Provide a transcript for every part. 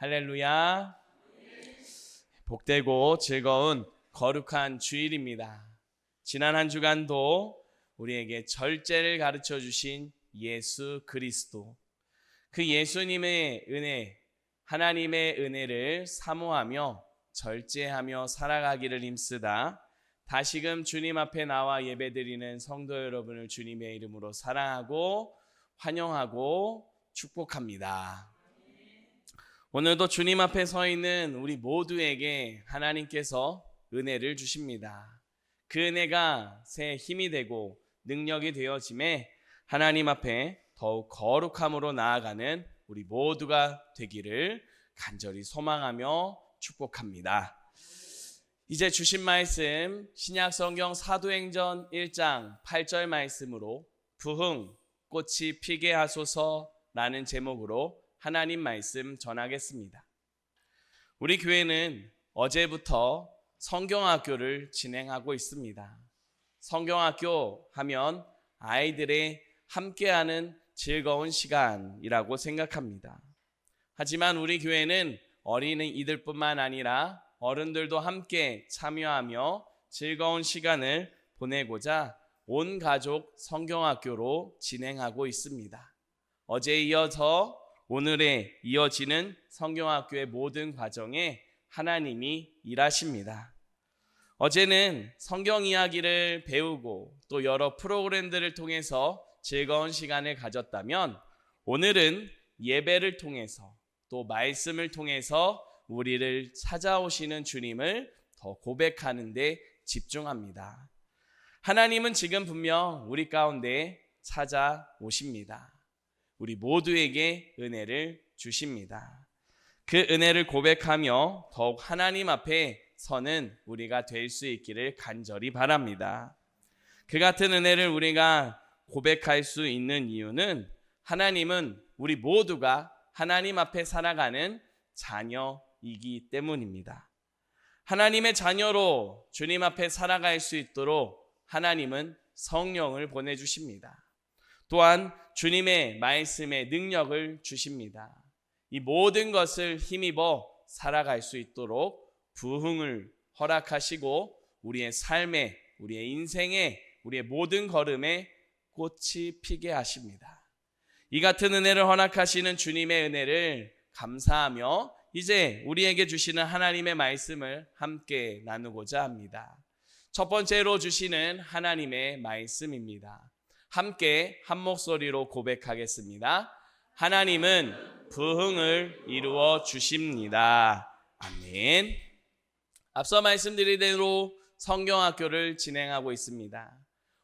할렐루야. 복되고 즐거운 거룩한 주일입니다. 지난 한 주간도 우리에게 절제를 가르쳐 주신 예수 그리스도, 그 예수님의 은혜, 하나님의 은혜를 사모하며 절제하며 살아가기를 힘쓰다 다시금 주님 앞에 나와 예배드리는 성도 여러분을 주님의 이름으로 사랑하고 환영하고 축복합니다. 오늘도 주님 앞에 서 있는 우리 모두에게 하나님께서 은혜를 주십니다. 그 은혜가 새 힘이 되고 능력이 되어짐에 하나님 앞에 더욱 거룩함으로 나아가는 우리 모두가 되기를 간절히 소망하며 축복합니다. 이제 주신 말씀 신약 성경 사도행전 1장 8절 말씀으로 부흥 꽃이 피게 하소서라는 제목으로 하나님 말씀 전하겠습니다. 우리 교회는 어제부터 성경학교를 진행하고 있습니다. 성경학교 하면 아이들의 함께하는 즐거운 시간이라고 생각합니다. 하지만 우리 교회는 어린이들뿐만 아니라 어른들도 함께 참여하며 즐거운 시간을 보내고자 온 가족 성경학교로 진행하고 있습니다. 어제에 이어서 오늘에 이어지는 성경학교의 모든 과정에 하나님이 일하십니다. 어제는 성경 이야기를 배우고 또 여러 프로그램들을 통해서 즐거운 시간을 가졌다면 오늘은 예배를 통해서 또 말씀을 통해서 우리를 찾아오시는 주님을 더 고백하는 데 집중합니다. 하나님은 지금 분명 우리 가운데 찾아오십니다. 우리 모두에게 은혜를 주십니다. 그 은혜를 고백하며 더욱 하나님 앞에 서는 우리가 될 수 있기를 간절히 바랍니다. 그 같은 은혜를 우리가 고백할 수 있는 이유는 하나님은 우리 모두가 하나님 앞에 살아가는 자녀이기 때문입니다. 하나님의 자녀로 주님 앞에 살아갈 수 있도록 하나님은 성령을 보내주십니다. 또한 주님의 말씀의 능력을 주십니다. 이 모든 것을 힘입어 살아갈 수 있도록 부흥을 허락하시고 우리의 삶에, 우리의 인생에, 우리의 모든 걸음에 꽃이 피게 하십니다. 이 같은 은혜를 허락하시는 주님의 은혜를 감사하며 이제 우리에게 주시는 하나님의 말씀을 함께 나누고자 합니다. 첫 번째로 주시는 하나님의 말씀입니다. 함께 한 목소리로 고백하겠습니다. 하나님은 부흥을 이루어 주십니다. 아멘. 앞서 말씀드린 대로 성경학교를 진행하고 있습니다.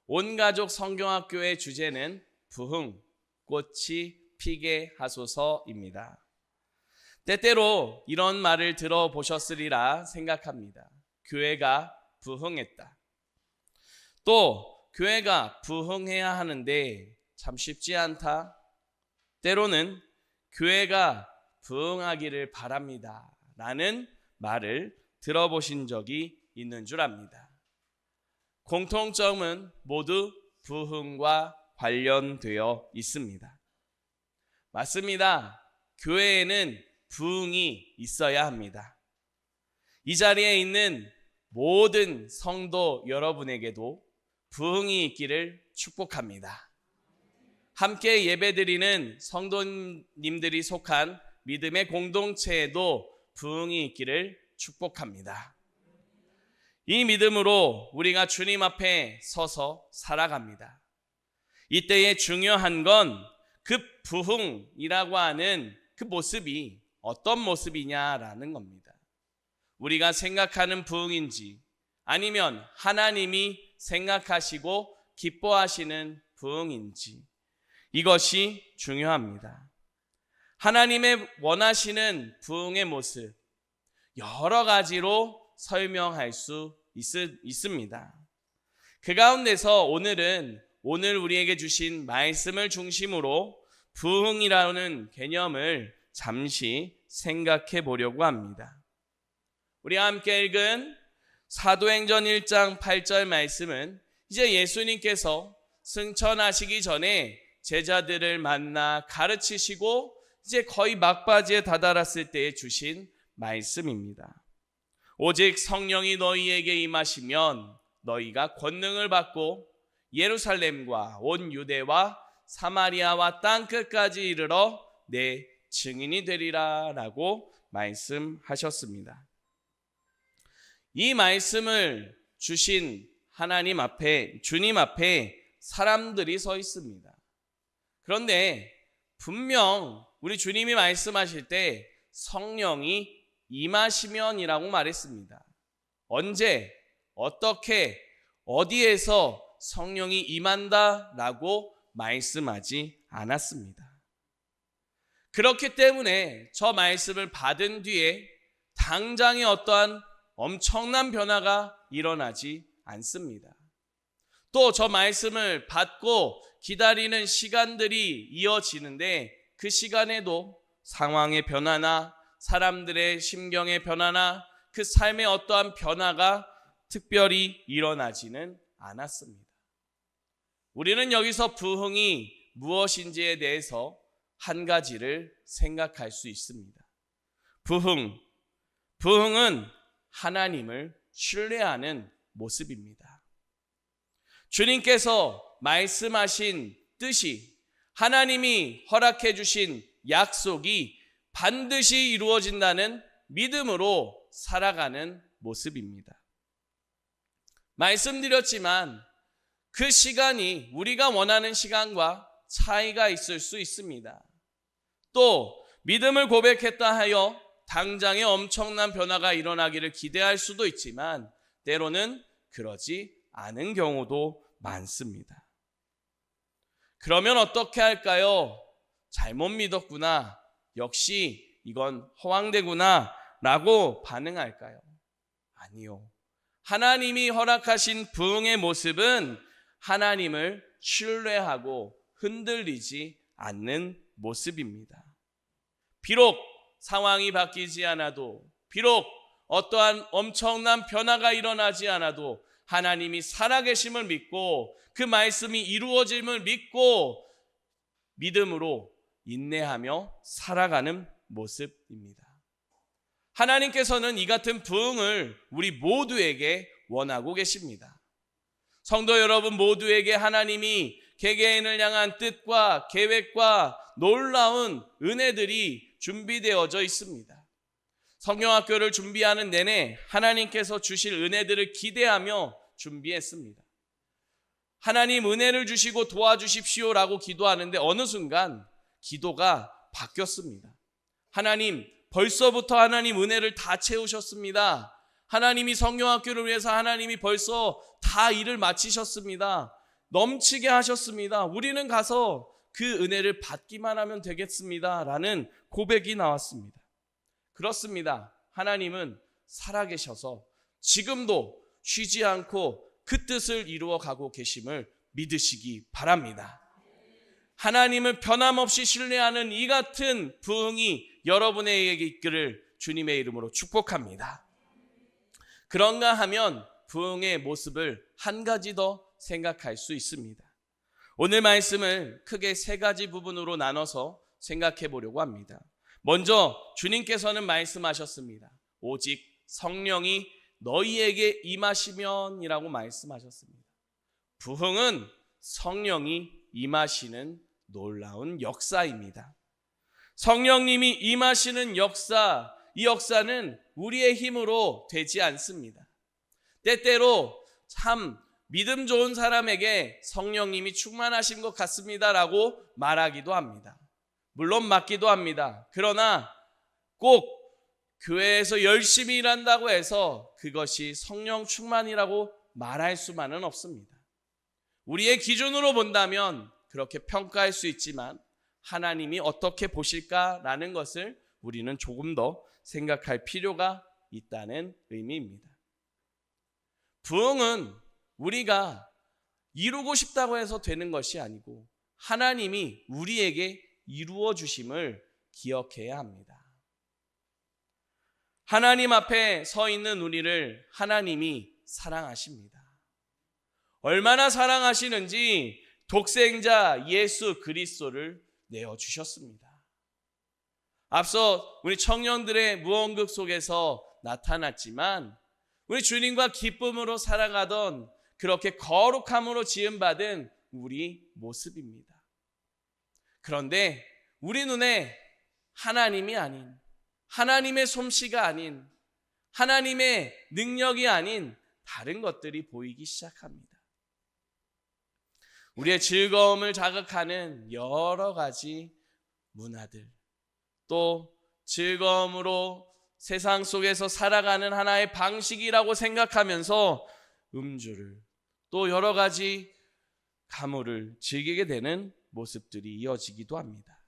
온 가족 성경학교의 주제는 부흥, 꽃이 피게 하소서입니다. 때때로 이런 말을 들어보셨으리라 생각합니다. 교회가 부흥했다. 또 교회가 부흥해야 하는데 참 쉽지 않다. 때로는 교회가 부흥하기를 바랍니다 라는 말을 들어보신 적이 있는 줄 압니다. 공통점은 모두 부흥과 관련되어 있습니다. 맞습니다. 교회에는 부흥이 있어야 합니다. 이 자리에 있는 모든 성도 여러분에게도 부흥이 있기를 축복합니다. 함께 예배드리는 성도님들이 속한 믿음의 공동체에도 부흥이 있기를 축복합니다. 이 믿음으로 우리가 주님 앞에 서서 살아갑니다. 이때에 중요한 건 그 부흥이라고 하는 그 모습이 어떤 모습이냐라는 겁니다. 우리가 생각하는 부흥인지 아니면 하나님이 생각하시고 기뻐하시는 부흥인지 이것이 중요합니다. 하나님의 원하시는 부흥의 모습 여러 가지로 설명할 수 있습니다. 그 가운데서 오늘 우리에게 주신 말씀을 중심으로 부흥이라는 개념을 잠시 생각해 보려고 합니다. 우리가 함께 읽은 사도행전 1장 8절 말씀은 이제 예수님께서 승천하시기 전에 제자들을 만나 가르치시고 이제 거의 막바지에 다다랐을 때에 주신 말씀입니다. 오직 성령이 너희에게 임하시면 너희가 권능을 받고 예루살렘과 온 유대와 사마리아와 땅끝까지 이르러 내 증인이 되리라 라고 말씀하셨습니다. 이 말씀을 주신 하나님 앞에, 주님 앞에 사람들이 서 있습니다. 그런데 분명 우리 주님이 말씀하실 때 성령이 임하시면이라고 말했습니다. 언제, 어떻게, 어디에서 성령이 임한다라고 말씀하지 않았습니다. 그렇기 때문에 저 말씀을 받은 뒤에 당장에 어떠한 엄청난 변화가 일어나지 않습니다. 또 저 말씀을 받고 기다리는 시간들이 이어지는데 그 시간에도 상황의 변화나 사람들의 심경의 변화나 그 삶의 어떠한 변화가 특별히 일어나지는 않았습니다. 우리는 여기서 부흥이 무엇인지에 대해서 한 가지를 생각할 수 있습니다. 부흥은 하나님을 신뢰하는 모습입니다. 주님께서 말씀하신 뜻이, 하나님이 허락해 주신 약속이 반드시 이루어진다는 믿음으로 살아가는 모습입니다. 말씀드렸지만 그 시간이 우리가 원하는 시간과 차이가 있을 수 있습니다. 또 믿음을 고백했다 하여 당장에 엄청난 변화가 일어나기를 기대할 수도 있지만 때로는 그러지 않은 경우도 많습니다. 그러면 어떻게 할까요? 잘못 믿었구나, 역시 이건 허황되구나 라고 반응할까요? 아니요. 하나님이 허락하신 부흥의 모습은 하나님을 신뢰하고 흔들리지 않는 모습입니다. 비록 상황이 바뀌지 않아도, 비록 어떠한 엄청난 변화가 일어나지 않아도 하나님이 살아계심을 믿고 그 말씀이 이루어짐을 믿고 믿음으로 인내하며 살아가는 모습입니다. 하나님께서는 이 같은 부흥을 우리 모두에게 원하고 계십니다. 성도 여러분 모두에게 하나님이 개개인을 향한 뜻과 계획과 놀라운 은혜들이 준비되어져 있습니다. 성령학교를 준비하는 내내 하나님께서 주실 은혜들을 기대하며 준비했습니다. 하나님 은혜를 주시고 도와주십시오라고 기도하는데 어느 순간 기도가 바뀌었습니다. 하나님, 벌써부터 하나님 은혜를 다 채우셨습니다. 하나님이 성령학교를 위해서 하나님이 벌써 다 일을 마치셨습니다. 넘치게 하셨습니다. 우리는 가서 그 은혜를 받기만 하면 되겠습니다. 라는 고백이 나왔습니다. 그렇습니다. 하나님은 살아계셔서 지금도 쉬지 않고 그 뜻을 이루어가고 계심을 믿으시기 바랍니다. 하나님을 변함없이 신뢰하는 이 같은 부흥이 여러분에게 있기를 주님의 이름으로 축복합니다. 그런가 하면 부흥의 모습을 한 가지 더 생각할 수 있습니다. 오늘 말씀을 크게 세 가지 부분으로 나눠서 생각해 보려고 합니다. 먼저 주님께서는 말씀하셨습니다. 오직 성령이 너희에게 임하시면이라고 말씀하셨습니다. 부흥은 성령이 임하시는 놀라운 역사입니다. 성령님이 임하시는 역사, 이 역사는 우리의 힘으로 되지 않습니다. 때때로 참 믿음 좋은 사람에게 성령님이 충만하신 것 같습니다라고 말하기도 합니다. 물론 맞기도 합니다. 그러나 꼭 교회에서 열심히 일한다고 해서 그것이 성령 충만이라고 말할 수만은 없습니다. 우리의 기준으로 본다면 그렇게 평가할 수 있지만 하나님이 어떻게 보실까라는 것을 우리는 조금 더 생각할 필요가 있다는 의미입니다. 부흥은 우리가 이루고 싶다고 해서 되는 것이 아니고 하나님이 우리에게 이루어 주심을 기억해야 합니다. 하나님 앞에 서 있는 우리를 하나님이 사랑하십니다. 얼마나 사랑하시는지 독생자 예수 그리스도를 내어주셨습니다. 앞서 우리 청년들의 무언극 속에서 나타났지만 우리 주님과 기쁨으로 살아가던 그렇게 거룩함으로 지음받은 우리 모습입니다. 그런데 우리 눈에 하나님이 아닌, 하나님의 솜씨가 아닌, 하나님의 능력이 아닌 다른 것들이 보이기 시작합니다. 우리의 즐거움을 자극하는 여러 가지 문화들, 또 즐거움으로 세상 속에서 살아가는 하나의 방식이라고 생각하면서 음주를, 또 여러 가지 가물을 즐기게 되는 모습들이 이어지기도 합니다.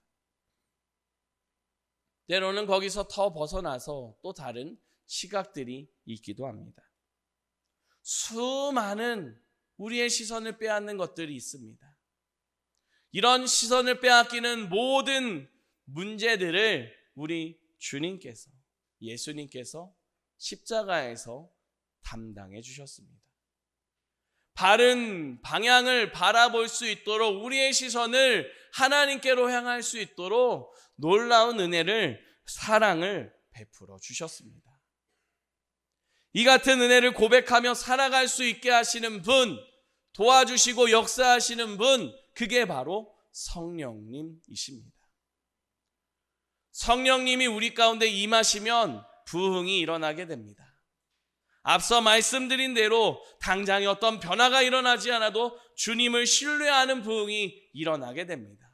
때로는 거기서 더 벗어나서 또 다른 시각들이 있기도 합니다. 수많은 우리의 시선을 빼앗는 것들이 있습니다. 이런 시선을 빼앗기는 모든 문제들을 우리 주님께서, 예수님께서 십자가에서 담당해 주셨습니다. 바른 방향을 바라볼 수 있도록, 우리의 시선을 하나님께로 향할 수 있도록 놀라운 은혜를, 사랑을 베풀어 주셨습니다. 이 같은 은혜를 고백하며 살아갈 수 있게 하시는 분, 도와주시고 역사하시는 분, 그게 바로 성령님이십니다. 성령님이 우리 가운데 임하시면 부흥이 일어나게 됩니다. 앞서 말씀드린 대로 당장에 어떤 변화가 일어나지 않아도 주님을 신뢰하는 부흥이 일어나게 됩니다.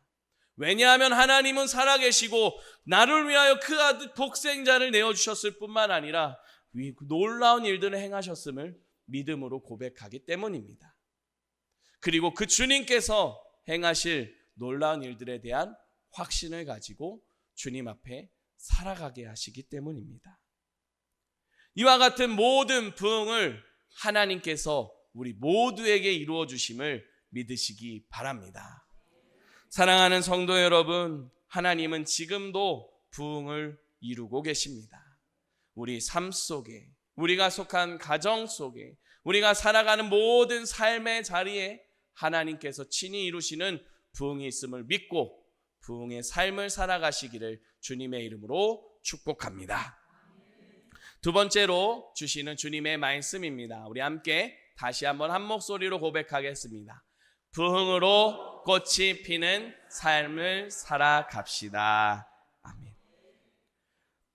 왜냐하면 하나님은 살아계시고 나를 위하여 그 아들 독생자를 내어주셨을 뿐만 아니라 놀라운 일들을 행하셨음을 믿음으로 고백하기 때문입니다. 그리고 그 주님께서 행하실 놀라운 일들에 대한 확신을 가지고 주님 앞에 살아가게 하시기 때문입니다. 이와 같은 모든 부흥을 하나님께서 우리 모두에게 이루어 주심을 믿으시기 바랍니다. 사랑하는 성도 여러분, 하나님은 지금도 부흥을 이루고 계십니다. 우리 삶 속에, 우리가 속한 가정 속에, 우리가 살아가는 모든 삶의 자리에 하나님께서 친히 이루시는 부흥이 있음을 믿고 부흥의 삶을 살아가시기를 주님의 이름으로 축복합니다. 두 번째로 주시는 주님의 말씀입니다. 우리 함께 다시 한번 한 목소리로 고백하겠습니다. 부흥으로 꽃이 피는 삶을 살아갑시다. 아멘.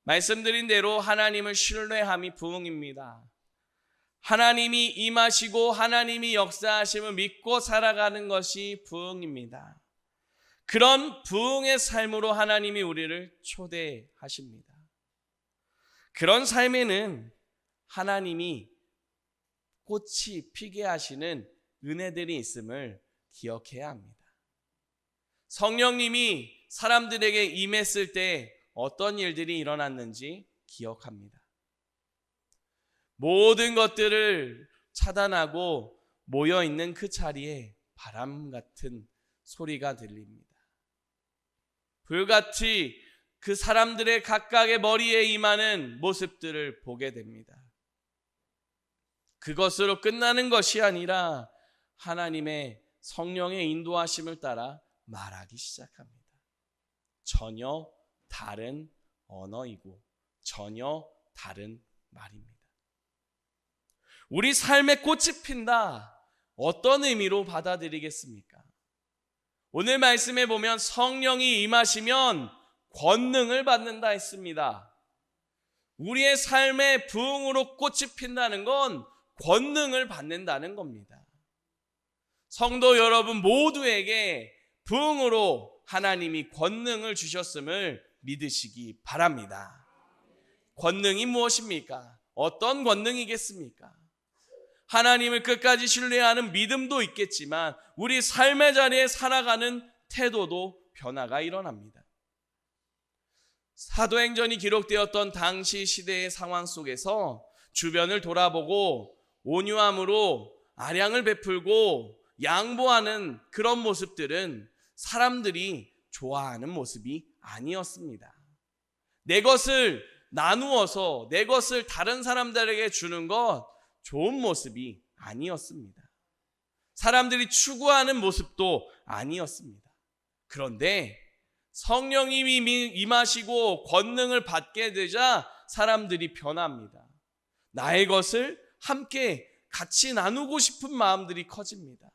말씀드린 대로 하나님을 신뢰함이 부흥입니다. 하나님이 임하시고 하나님이 역사하심을 믿고 살아가는 것이 부흥입니다. 그런 부흥의 삶으로 하나님이 우리를 초대하십니다. 그런 삶에는 하나님이 꽃이 피게 하시는 은혜들이 있음을 기억해야 합니다. 성령님이 사람들에게 임했을 때 어떤 일들이 일어났는지 기억합니다. 모든 것들을 차단하고 모여있는 그 자리에 바람 같은 소리가 들립니다. 불같이 그 사람들의 각각의 머리에 임하는 모습들을 보게 됩니다. 그것으로 끝나는 것이 아니라 하나님의 성령의 인도하심을 따라 말하기 시작합니다. 전혀 다른 언어이고 전혀 다른 말입니다. 우리 삶에 꽃이 핀다, 어떤 의미로 받아들이겠습니까? 오늘 말씀에 보면 성령이 임하시면 권능을 받는다 했습니다. 우리의 삶에 부흥으로 꽃이 핀다는 건 권능을 받는다는 겁니다. 성도 여러분 모두에게 부흥으로 하나님이 권능을 주셨음을 믿으시기 바랍니다. 권능이 무엇입니까? 어떤 권능이겠습니까? 하나님을 끝까지 신뢰하는 믿음도 있겠지만 우리 삶의 자리에 살아가는 태도도 변화가 일어납니다. 사도행전이 기록되었던 당시 시대의 상황 속에서 주변을 돌아보고 온유함으로 아량을 베풀고 양보하는 그런 모습들은 사람들이 좋아하는 모습이 아니었습니다. 내 것을 나누어서 내 것을 다른 사람들에게 주는 것 좋은 모습이 아니었습니다. 사람들이 추구하는 모습도 아니었습니다. 그런데 성령님이 임하시고 권능을 받게 되자 사람들이 변합니다. 나의 것을 함께 같이 나누고 싶은 마음들이 커집니다.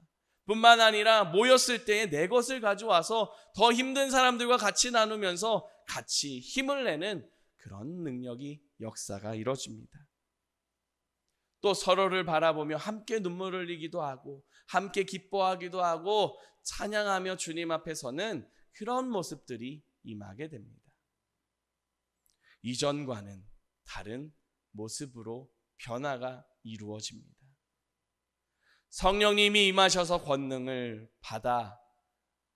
뿐만 아니라 모였을 때에 내 것을 가져와서 더 힘든 사람들과 같이 나누면서 같이 힘을 내는 그런 능력이, 역사가 이루어집니다. 또 서로를 바라보며 함께 눈물을 흘리기도 하고 함께 기뻐하기도 하고 찬양하며 주님 앞에 서는 그런 모습들이 임하게 됩니다. 이전과는 다른 모습으로 변화가 이루어집니다. 성령님이 임하셔서 권능을 받아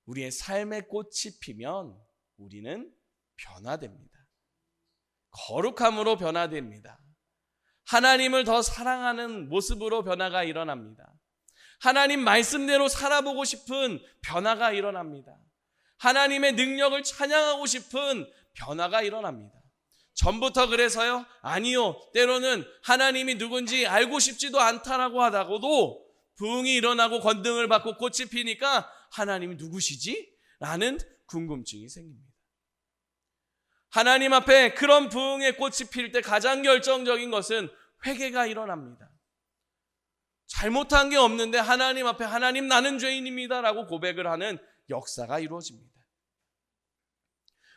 우리의 삶의 꽃이 피면 우리는 변화됩니다. 거룩함으로 변화됩니다. 하나님을 더 사랑하는 모습으로 변화가 일어납니다. 하나님 말씀대로 살아보고 싶은 변화가 일어납니다. 하나님의 능력을 찬양하고 싶은 변화가 일어납니다. 전부터 그래서요? 아니요. 때로는 하나님이 누군지 알고 싶지도 않다라고 하다고도 부흥이 일어나고 권능을 받고 꽃이 피니까 하나님이 누구시지? 라는 궁금증이 생깁니다. 하나님 앞에 그런 부흥의 꽃이 필 때 가장 결정적인 것은 회개가 일어납니다. 잘못한 게 없는데 하나님 앞에 하나님 나는 죄인입니다 라고 고백을 하는 역사가 이루어집니다.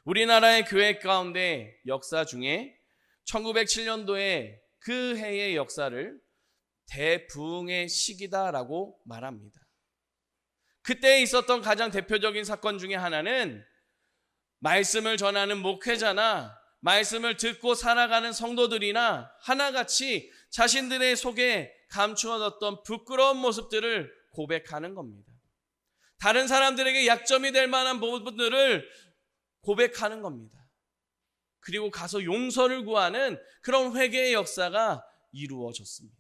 우리나라의 교회 가운데 역사 중에 1907년도에 그 해의 역사를 대부흥의 시기다라고 말합니다. 그때 있었던 가장 대표적인 사건 중에 하나는 말씀을 전하는 목회자나 말씀을 듣고 살아가는 성도들이나 하나같이 자신들의 속에 감추어졌던 부끄러운 모습들을 고백하는 겁니다. 다른 사람들에게 약점이 될 만한 부분들을 고백하는 겁니다. 그리고 가서 용서를 구하는 그런 회개의 역사가 이루어졌습니다.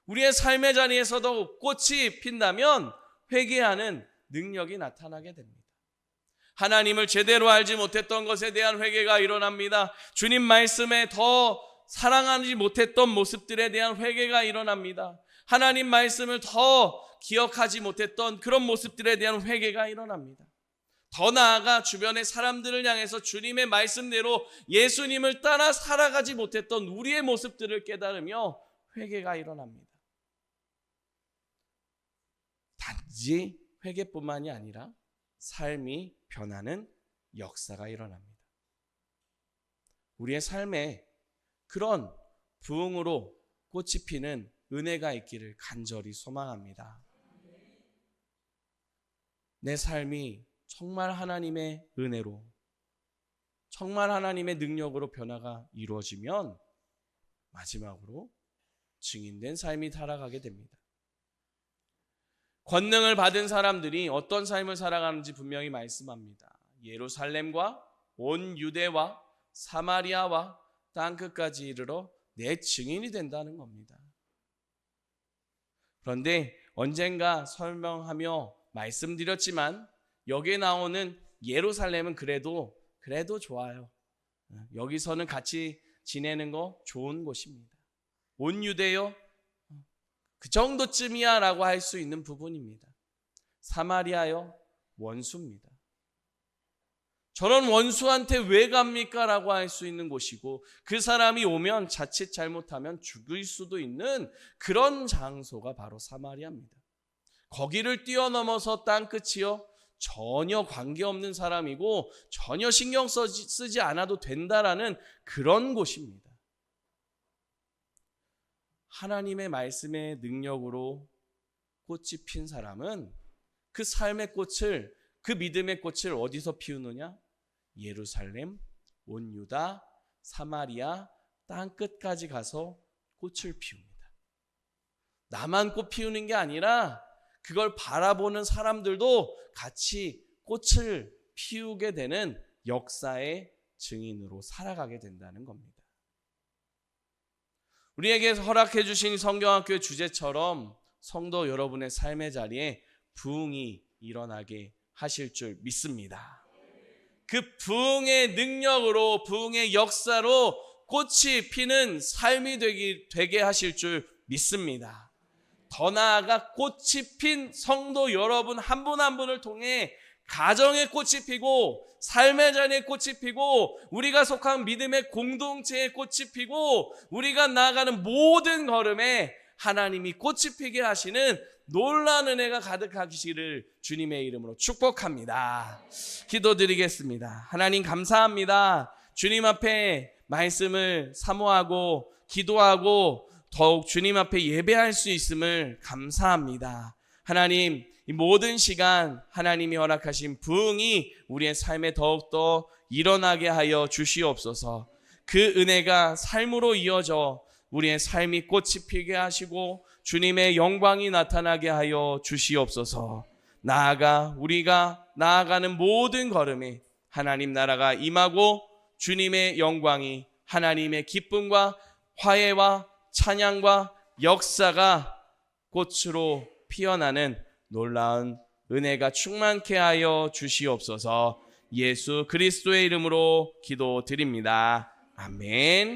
우리의 삶의 자리에서도 꽃이 핀다면 회개하는 능력이 나타나게 됩니다. 하나님을 제대로 알지 못했던 것에 대한 회개가 일어납니다. 주님 말씀에 더 사랑하지 못했던 모습들에 대한 회개가 일어납니다. 하나님 말씀을 더 기억하지 못했던 그런 모습들에 대한 회개가 일어납니다. 더 나아가 주변의 사람들을 향해서 주님의 말씀대로 예수님을 따라 살아가지 못했던 우리의 모습들을 깨달으며 회개가 일어납니다. 단지 회개뿐만이 아니라 삶이 변하는 역사가 일어납니다. 우리의 삶에 그런 부흥으로 꽃이 피는 은혜가 있기를 간절히 소망합니다. 내 삶이 정말 하나님의 은혜로, 정말 하나님의 능력으로 변화가 이루어지면 마지막으로 증인된 삶이 살아가게 됩니다. 권능을 받은 사람들이 어떤 삶을 살아가는지 분명히 말씀합니다. 예루살렘과 온 유대와 사마리아와 땅끝까지 이르러 내 증인이 된다는 겁니다. 그런데 언젠가 설명하며 말씀드렸지만 여기에 나오는 예루살렘은 그래도 좋아요. 여기서는 같이 지내는 거 좋은 곳입니다. 온 유대요? 그 정도쯤이야 라고 할 수 있는 부분입니다. 사마리아요? 원수입니다. 저런 원수한테 왜 갑니까? 라고 할 수 있는 곳이고 그 사람이 오면 자칫 잘못하면 죽을 수도 있는 그런 장소가 바로 사마리아입니다. 거기를 뛰어넘어서 땅끝이요? 전혀 관계없는 사람이고 전혀 신경 쓰지 않아도 된다라는 그런 곳입니다. 하나님의 말씀의 능력으로 꽃이 핀 사람은 그 삶의 꽃을, 그 믿음의 꽃을 어디서 피우느냐? 예루살렘, 온 유다, 사마리아, 땅끝까지 가서 꽃을 피웁니다. 나만 꽃 피우는 게 아니라 그걸 바라보는 사람들도 같이 꽃을 피우게 되는 역사의 증인으로 살아가게 된다는 겁니다. 우리에게 허락해 주신 성경학교의 주제처럼 성도 여러분의 삶의 자리에 부흥이 일어나게 하실 줄 믿습니다. 그 부흥의 능력으로, 부흥의 역사로 꽃이 피는 삶이 되게 하실 줄 믿습니다. 더 나아가 꽃이 핀 성도 여러분 한 분 한 분을 통해 가정의 꽃이 피고 삶의 자리에 꽃이 피고 우리가 속한 믿음의 공동체에 꽃이 피고 우리가 나아가는 모든 걸음에 하나님이 꽃이 피게 하시는 놀라운 은혜가 가득하시기를 주님의 이름으로 축복합니다. 기도드리겠습니다. 하나님 감사합니다. 주님 앞에 말씀을 사모하고 기도하고 더욱 주님 앞에 예배할 수 있음을 감사합니다. 하나님, 이 모든 시간 하나님이 허락하신 부흥이 우리의 삶에 더욱더 일어나게 하여 주시옵소서. 그 은혜가 삶으로 이어져 우리의 삶이 꽃이 피게 하시고 주님의 영광이 나타나게 하여 주시옵소서. 나아가 우리가 나아가는 모든 걸음에 하나님 나라가 임하고 주님의 영광이 하나님의 기쁨과 화해와 찬양과 역사가 꽃으로 피어나는 놀라운 은혜가 충만케 하여 주시옵소서. 예수 그리스도의 이름으로 기도드립니다. 아멘.